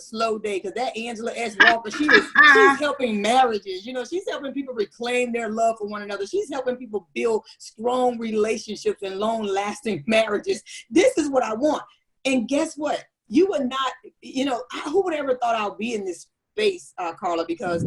slow day, because that Angela S. Walker, she's helping marriages. You know, she's helping people reclaim their love for one another. She's helping people build strong relationships and long-lasting marriages. This is what I want. And guess what? You would not, you know, who would ever thought I'll be in this space, Carla, because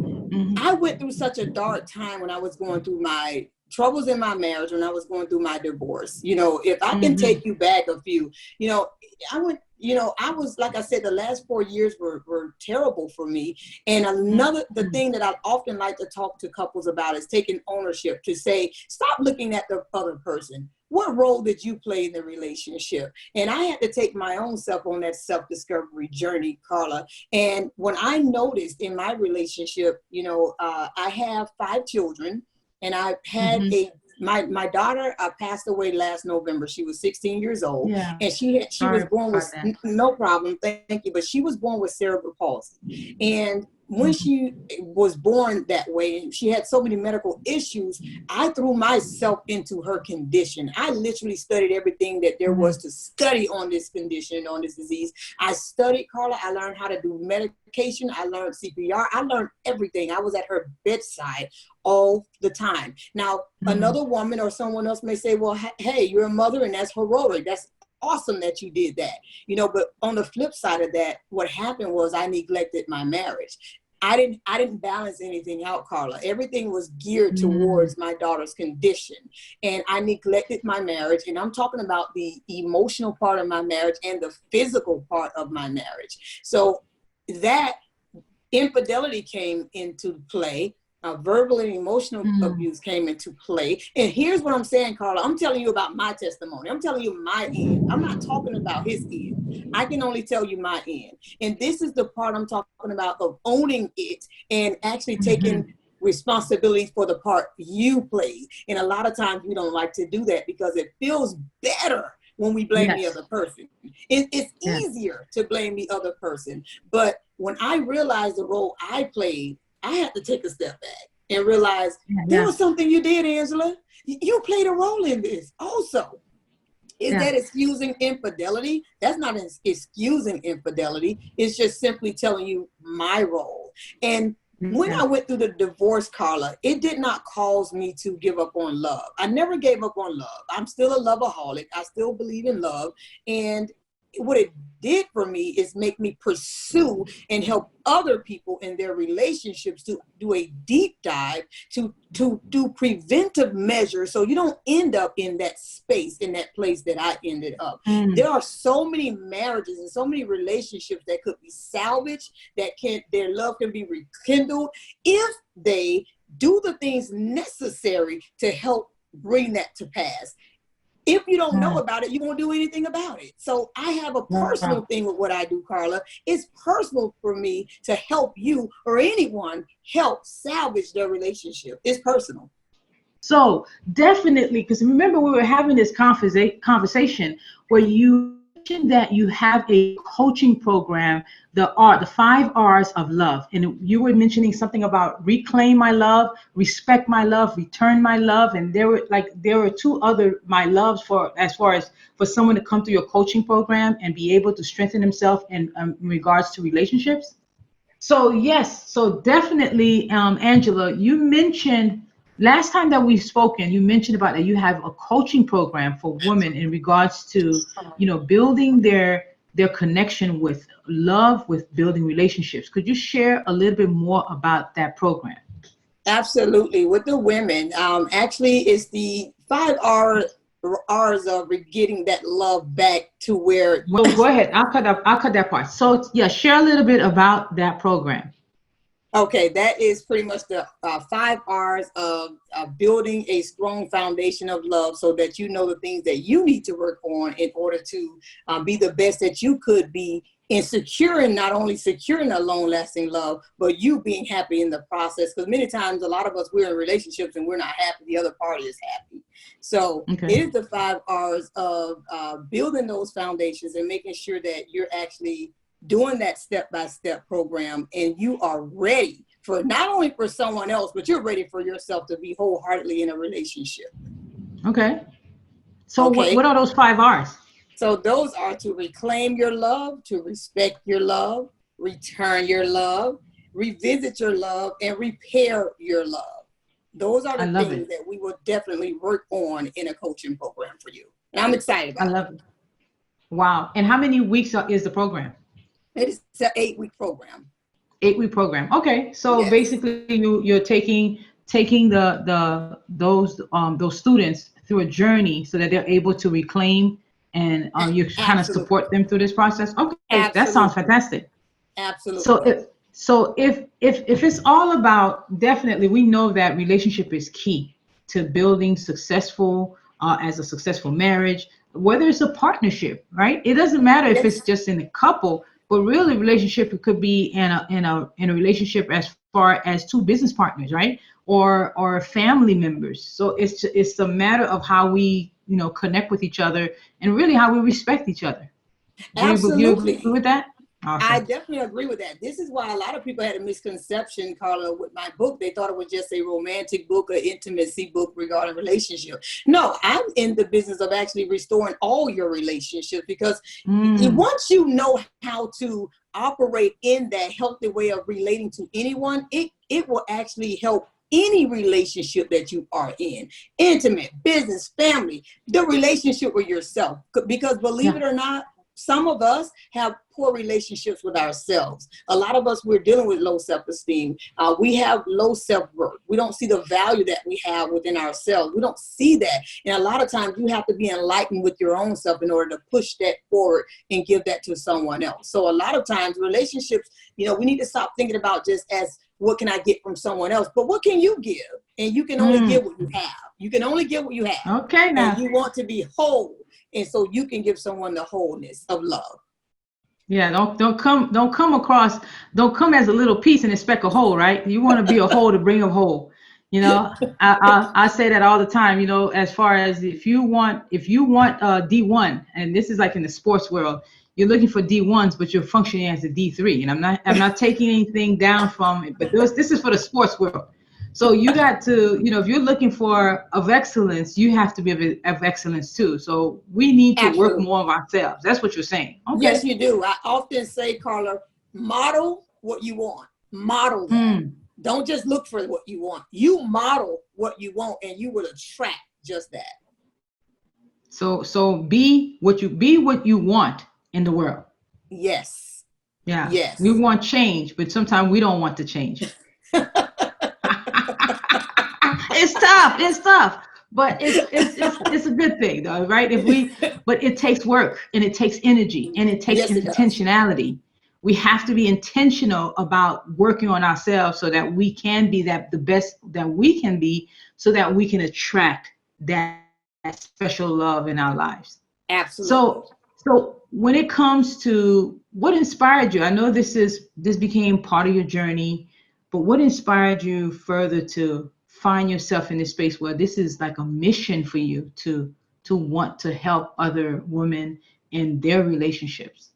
I went through such a dark time when I was going through my troubles in my marriage, when I was going through my divorce. You know, if I can take you back a few, you know, I was, like I said, the last 4 years were terrible for me. And the thing that I often like to talk to couples about is taking ownership, to say, stop looking at the other person. What role did you play in the relationship? And I had to take my own self on that self-discovery journey, Carla. And when I noticed in my relationship, you know, I have 5 children, and I had my daughter passed away last November. She was 16 years old, and she was born with no problem, thank you. But she was born with cerebral palsy, and when she was born that way, and she had so many medical issues, I threw myself into her condition. I literally studied everything that there was to study on this condition, on this disease. I studied, Carla. I learned how to do medication. I learned CPR. I learned everything. I was at her bedside all the time. Now, another woman or someone else may say, well, hey, you're a mother, and that's heroic. That's awesome that you did that. You know, but on the flip side of that, what happened was I neglected my marriage. I didn't balance anything out, Carla. Everything was geared towards my daughter's condition, and I neglected my marriage. And I'm talking about the emotional part of my marriage and the physical part of my marriage. So that infidelity came into play. Verbal and emotional abuse came into play. And here's what I'm saying, Carla. I'm telling you about my testimony. I'm telling you my end. I'm not talking about his end. I can only tell you my end. And this is the part I'm talking about, of owning it and actually taking responsibility for the part you played. And a lot of times we don't like to do that because it feels better when we blame the other person. It's easier to blame the other person. But when I realized the role I played, I had to take a step back and realize there was something you did, Angela. You played a role in this also. Is that excusing infidelity? That's not excusing infidelity. It's just simply telling you my role. And when I went through the divorce, Carla, it did not cause me to give up on love. I never gave up on love. I'm still a loveaholic. I still believe in love. And what it did for me is make me pursue and help other people in their relationships to do a deep dive, to do preventive measures, so you don't end up in that space, in that place that I ended up. There are so many marriages and so many relationships that could be salvaged, that their love can be rekindled if they do the things necessary to help bring that to pass. If you don't know about it, you won't do anything about it. So I have a personal thing with what I do, Carla. It's personal for me to help you or anyone help salvage their relationship. It's personal. So definitely, because remember we were having this conversation where you mentioned that you have a coaching program, the 5 R's of love, and you were mentioning something about reclaim my love, respect my love, return my love, and there were 2 other my loves for someone to come through your coaching program and be able to strengthen himself in regards to relationships. So yes, so definitely, Angela, you mentioned. Last time that we've spoken, you mentioned about that you have a coaching program for women in regards to, building their connection with love, with building relationships. Could you share a little bit more about that program? Absolutely. With the women, actually, it's the 5 R's of getting that love back to where. Well, go ahead. I'll cut that part. So yeah, share a little bit about that program. Okay, that is pretty much the 5 R's of building a strong foundation of love, so that you know the things that you need to work on in order to be the best that you could be in not only securing a long-lasting love, but you being happy in the process. Because many times, a lot of us, we're in relationships and we're not happy. The other party is happy. So It is the 5 R's of building those foundations and making sure that you're actually doing that step-by-step program, and you are ready for not only for someone else, but you're ready for yourself to be wholeheartedly in a relationship. Okay. So what are those 5 R's? So those are to reclaim your love, to respect your love, return your love, revisit your love, and repair your love. Those are I the love things it. that we will definitely work on in a coaching program for you. And I'm excited I about love it. Wow. And how many weeks is the program? it. It's an 8-week program. 8 week program. Okay. So Yes, basically you're taking those students through a journey so that they're able to reclaim, and you kind of absolutely. support them through this process. Okay, that sounds Absolutely. fantastic. So Absolutely. if it's all about, definitely we know that relationship is key to building successful, as a successful marriage, whether it's a partnership, right? It doesn't matter if it's Yes, just in a couple, but really relationship, it could be in a relationship as far as two business partners, right? Or family members. So it's a matter of how we, connect with each other, and really how we respect each other. Do you agree absolutely. with that? I Awesome. definitely agree with that. This is why a lot of people had a misconception, Carla, with my book. They thought it was just a romantic book, or intimacy book regarding relationship. No, I'm in the business of actually restoring all your relationships, because Mm. once you know how to operate in that healthy way of relating to anyone, it will actually help any relationship that you are in, intimate, business, family, the relationship with yourself. Because believe Yeah. it or not, some of us have poor relationships with ourselves. A lot of us, we're dealing with low self-esteem. We have low self-worth. We don't see the value that we have within ourselves. We don't see that. And a lot of times you have to be enlightened with your own self in order to push that forward and give that to someone else. So a lot of times relationships, we need to stop thinking about just as what can I get from someone else, but what can you give? And you can only Mm. give what you have. You can only give what you have. Okay And now. you want to be whole. And so you can give someone the wholeness of love. Yeah, don't come as a little piece and expect a whole, right? You want to be a whole to bring a whole. I say that all the time. As far as if you want D1, and this is like in the sports world, you're looking for D1s, but you're functioning as a D3. And I'm not taking anything down from it, but this is for the sports world. So you got to, if you're looking for of excellence, you have to be of excellence too. So we need to work Absolutely. more of ourselves. That's what you're saying. Yes, Okay. you do. I often say, Carla, model what you want. Model that. Mm. Don't just look for what you want. You model what you want, and you will attract just that. So be what you want in the world. Yes. Yeah. We Yes. want change, but sometimes we don't want to change. It's tough. It's tough. But it's a good thing though, right? But it takes work, and it takes energy, and it takes Yes, it does. intentionality. We have to be intentional about working on ourselves so that we can be the best that we can be, so that we can attract that special love in our lives. So Absolutely. so when it comes to what inspired you, I know this became part of your journey, but what inspired you further to find yourself in this space where this is like a mission for you to want to help other women in their relationships?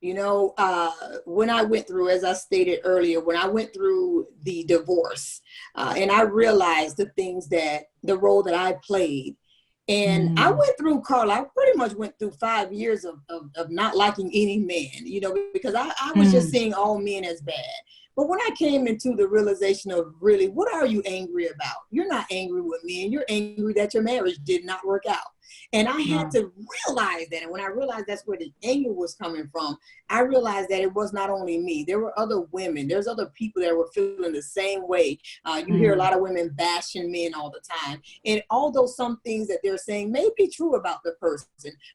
When I went through, as I stated earlier, when I went through the divorce, and I realized the role that I played. And I Mm, went through, Carl, I pretty much went through 5 years of not liking any man, because I was just mm, seeing all men as bad. But when I came into the realization of really, what are you angry about? You're not angry with me, and you're angry that your marriage did not work out. And I had no. to realize that. And when I realized that's where the anger was coming from, I realized that it was not only me. There were other women. There's other people that were feeling the same way. You hear a Mm, lot of women bashing men all the time. And although some things that they're saying may be true about the person,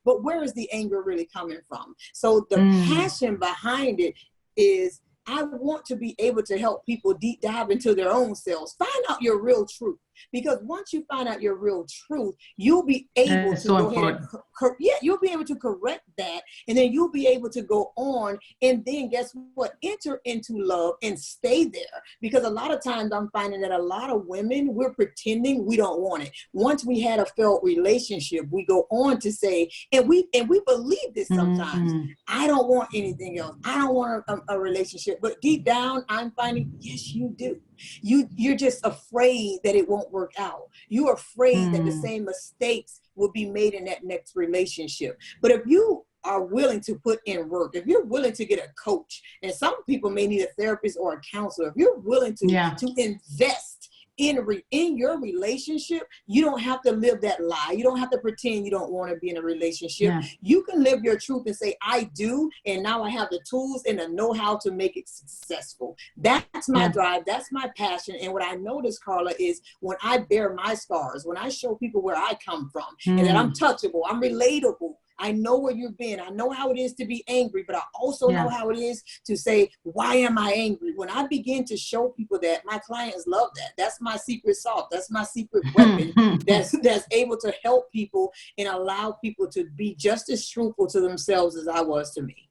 but where is the anger really coming from? So the mm, passion behind it is, I want to be able to help people deep dive into their own selves, find out your real truth. Because once you find out your real truth, you'll be able that's to so go ahead and important. you'll be able to correct that, and then you'll be able to go on, and then guess what? Enter into love and stay there. Because a lot of times I'm finding that a lot of women, we're pretending we don't want it. Once we had a failed relationship, we go on to say, and we believe this sometimes. Mm, I don't want anything else. I don't want a relationship. But deep down, I'm finding, yes, you do. You're just afraid that it won't work out. You're afraid that the mm, same mistakes will be made in that next relationship. But if you are willing to put in work, if you're willing to get a coach, and some people may need a therapist or a counselor, if you're willing to invest in your relationship, you don't have to live that lie. You don't have to pretend you don't want to be in a relationship. Yeah. You can live your truth and say, I do, and now I have the tools and the know-how to make it successful. That's my drive. That's my passion. And what I notice, Carla, is when I bear my scars, when I show people where I come from, and that I'm touchable, I'm relatable, I know where you've been. I know how it is to be angry, but I also know how it is to say, why am I angry? When I begin to show people that, my clients love that. That's my secret sauce. That's my secret weapon that's able to help people and allow people to be just as truthful to themselves as I was to me.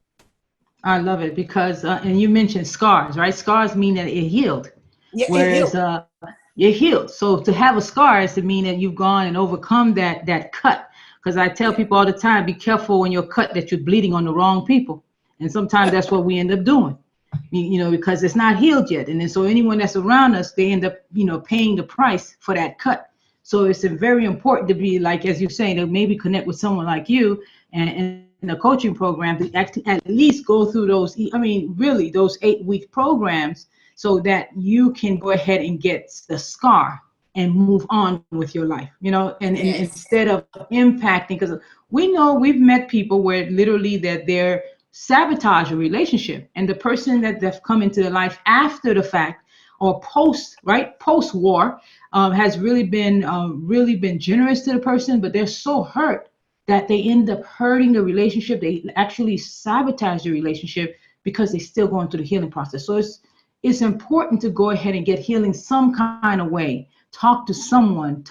I love it because, and you mentioned scars, right? Scars mean that it healed. Yeah, whereas you're healed. So to have a scar is to mean that you've gone and overcome that cut. Because I tell people all the time, be careful when you're cut that you're bleeding on the wrong people. And sometimes that's what we end up doing, because it's not healed yet. And then so anyone that's around us, they end up, paying the price for that cut. So it's very important to be like, as you're saying, to maybe connect with someone like you and in a coaching program to at least go through those, really those 8-week programs so that you can go ahead and get the scar and move on with your life, and instead of impacting, because we know we've met people where literally that they're sabotage a relationship, and the person that's come into their life after the fact or post-war has really been generous to the person, but they're so hurt that they end up hurting the relationship. They actually sabotage the relationship because they're still going through the healing process. So it's important to go ahead and get healing some kind of way. Talk to someone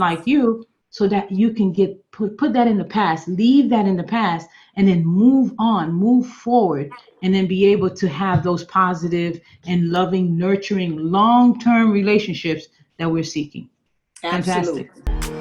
like you so that you can put that in the past, leave that in the past, and then move on, move forward, and then be able to have those positive and loving, nurturing, long-term relationships that we're seeking. Absolutely. Fantastic.